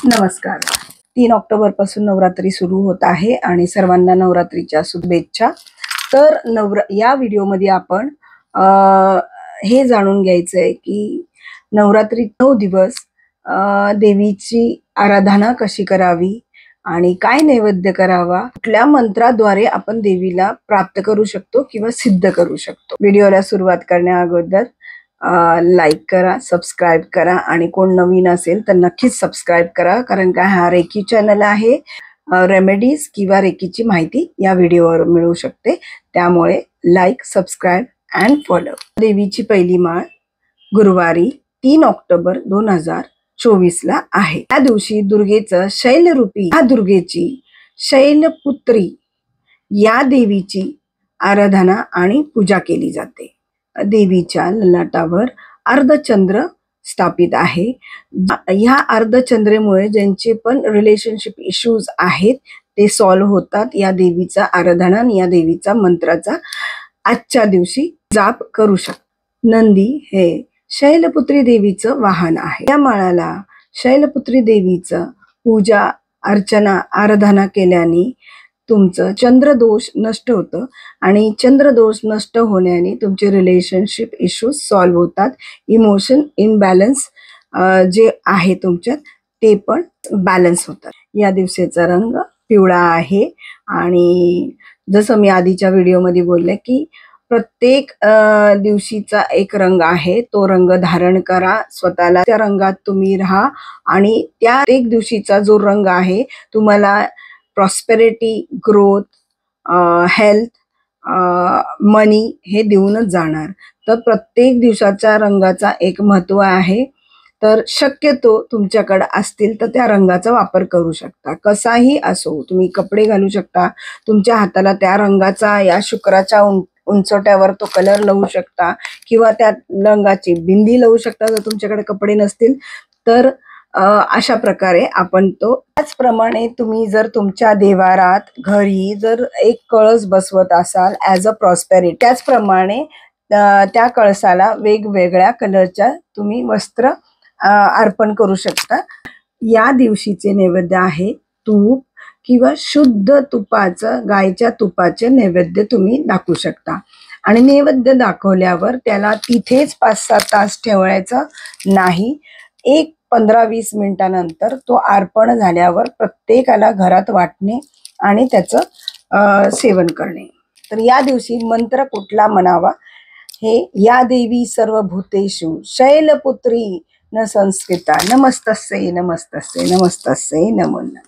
नमस्कार। 3 ऑक्टोबर पासून नवरात्री सुरू होत आहे आणि सर्वांना नवरात्रीच्या शुभेच्छा। तर या व्हिडिओमध्ये आपण हे जाणून घ्यायचं आहे की नवरात्री 9 दिवस देवीची आराधना कशी करावी आणि काय नैवेद्य करावा, कुठल्या मंत्राद्वारे आपण देवीला प्राप्त करू शकतो किंवा सिद्ध करू शकतो। व्हिडिओला सुरुवात करण्या अगोदर लाईक करा, सबस्क्राइब करा आणि कोण नवीन असेल तर नक्कीच सबस्क्राइब करा, कारण का हा रेकी चॅनल आहे। रेमेडीज किंवा रेकीची माहिती या व्हिडिओवर मिळू शकते, त्यामुळे लाईक, सबस्क्राइब अँड फॉलो। देवीची पहिली माळ गुरुवारी 3 ऑक्टोबर 2024 ला आहे। त्या दिवशी दुर्गेचं शैलरूपी या दुर्गेची शैलपुत्री या देवीची आराधना आणि पूजा केली जाते। देवीच्या ललाटावर अर्धचंद्र स्थापित आहे। या अर्धचंद्रेमुळे ज्यांचे पण रिलेशनशिप इश्यूज आहेत ते सॉल्व्ह होतात। या देवीचा आराधना आणि या देवीचा मंत्राचा आजच्या दिवशी जाप करू शकतात। नंदी हे शैलपुत्री देवीचं वाहन आहे। या माळाला शैलपुत्री देवीचं पूजा अर्चना आराधना केल्याने तुमचं चंद्रदोष नष्ट होतं आणि चंद्रदोष नष्ट होण्याने तुमचे रिलेशनशिप इश्यूज सॉल्व्ह होतात। इमोशन इनबॅलन्स जे आहे तुमच्यात ते पण बॅलन्स होतात। या दिवसाचा रंग पिवळा आहे आणि जसं मी आधीच्या व्हिडिओमध्ये बोलले की प्रत्येक दिवशीचा एक रंग आहे, तो रंग धारण करा, स्वतःला त्या रंगात तुम्ही राहा आणि त्या एक दिवशीचा जो रंग आहे तुम्हाला प्रॉस्पेरिटी, ग्रोथ, हेल्थ, मनी हे देऊनच जाणार। तर प्रत्येक दिवसाच्या रंगाचा एक महत्व आहे, तर शक्यतो तुमच्याकडे असतील तर त्या रंगाचा वापर करू शकता। कसाही असो, तुम्ही कपडे घालू शकता, तुमच्या हाताला त्या रंगाचा या शुक्राच्या उंचवट्यावर तो कलर लावू शकता किंवा त्या रंगाची बिंदी लावू शकता जर तुमच्याकडे कपडे नसतील तर। अशा प्रकारे आपण तो, त्याचप्रमाणे तुम्ही जर तुमच्या देवारात घरी जर एक कळस बसवत असाल ॲज अ प्रॉस्पेरिटी, त्याचप्रमाणे त्या कळसाला वेगवेगळ्या कलरच्या तुम्ही वस्त्र अर्पण करू शकता। या दिवशीचे नैवेद्य आहे तूप किंवा शुद्ध तुपाचं, गायच्या तुपाचे नैवेद्य तुम्ही दाखवू शकता आणि नैवेद्य दाखवल्यावर त्याला तिथेच 5-7 तास ठेवायचं नाही। 15-20 मिनिटानंतर तो अर्पण झाल्यावर प्रत्येकाला घरात वाटणे आणि त्याचं सेवन करणे। तर या दिवशी मंत्र कुठला म्हणावा, हे या देवी सर्वभूतेषु शैलपुत्री न संस्कृता नमस्तस्यै नमस्तस्यै नमस्तस्यै नमो नमः।